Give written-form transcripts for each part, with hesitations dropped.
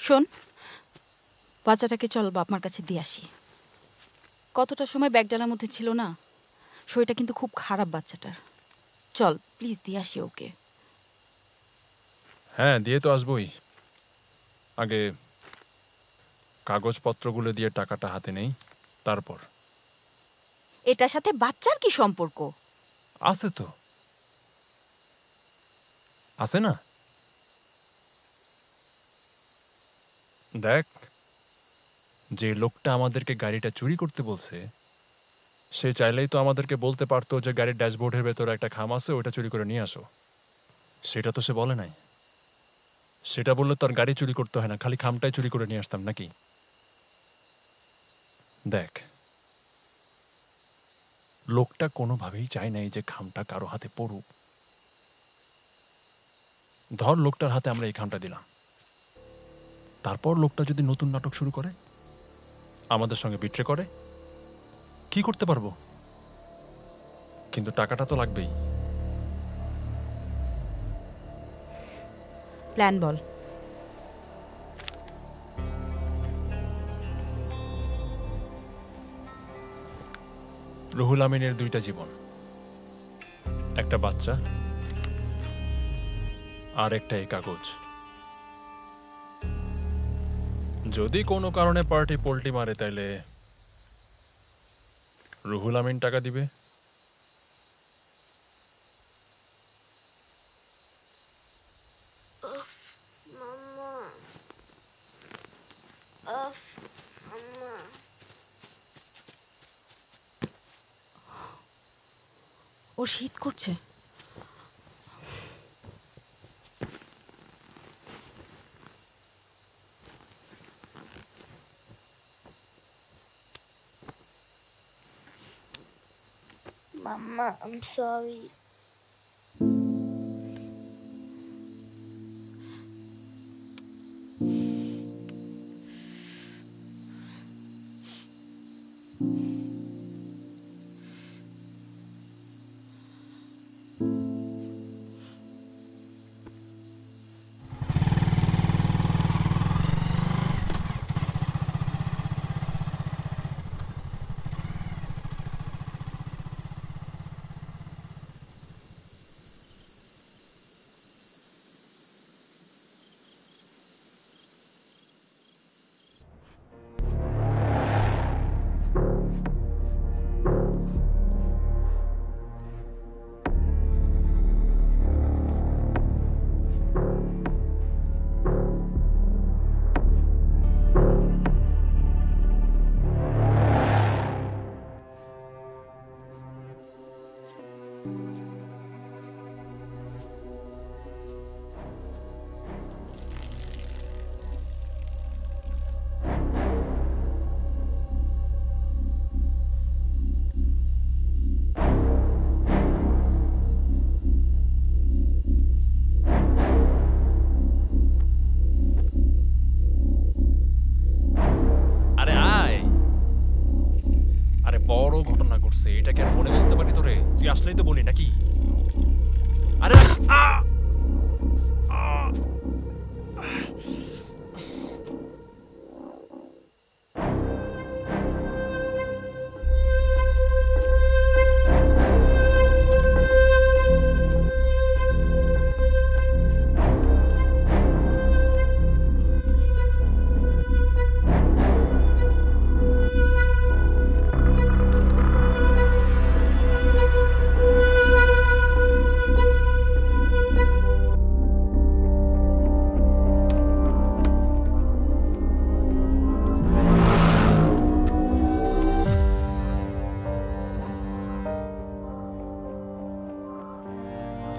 শোন, বাচ্চাটাকে চল বাপমার কাছে দিয়ে আসি। কতটা সময় ব্যাগডালার মধ্যে ছিল না, শরীরটা কিন্তু খুব খারাপ বাচ্চাটার। চল প্লিজ দিয়ে আসি ওকে। হ্যাঁ, দিয়ে তো আসবই। আগে কাগজপত্রগুলো দিয়ে টাকাটা হাতে নেই, তারপর। এটার সাথে বাচ্চার কি সম্পর্ক? আছে তো, আছে না? দেখ, যে লোকটা আমাদেরকে গাড়িটা চুরি করতে বলছে, সে চাইলেই তো আমাদেরকে বলতে পারতো যে গাড়ির ড্যাশবোর্ডের ভেতরে একটা খাম আছে, ওটা চুরি করে নিয়ে আসো। সেটা তো সে বলে নাই। সেটা বললে তো আর গাড়ি চুরি করতে হয় না, খালি খামটাই চুরি করে নিয়ে আসতাম নাকি? দেখ, লোকটা কোনোভাবেই চায় নাই যে খামটা কারো হাতে পড়ুক। ধর লোকটার হাতে আমরা এই খামটা দিলাম, তারপর লোকটা যদি নতুন নাটক শুরু করে, আমাদের সঙ্গে বিট্রে করে, কি করতে পারবো? কিন্তু টাকাটা তো লাগবেই। প্ল্যান বল। রুহুল আমিনের 2টা জীবন, একটা বাচ্চা আর একটা এই কাগজ। যদি কোনো কারণে পার্টি পোল্টি মারে, তাইলে রুহুল আমিন টাকা দিবে, ওর শীত করছে। Mama, I'm sorry. এটাকে আর ফোনে বলতে পারি তোরে? তুই আসলেই তো বলি নাকি? আরে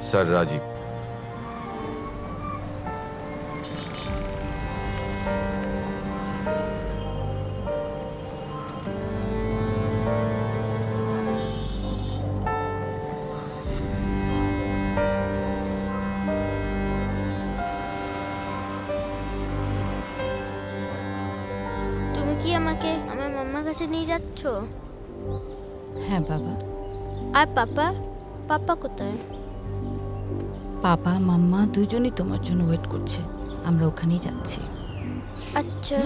স্যার রাজীব। তুমি কি আমাকে আমার মাম্মার কাছে নিয়ে যাচ্ছ? হ্যাঁ বাবা। আর পাপা? পাপা কোথায়? পাপা মাম্মা দুজনই তোমার জন্য ওয়েট করছে, আমরা ওখানেই যাচ্ছি। আচ্ছা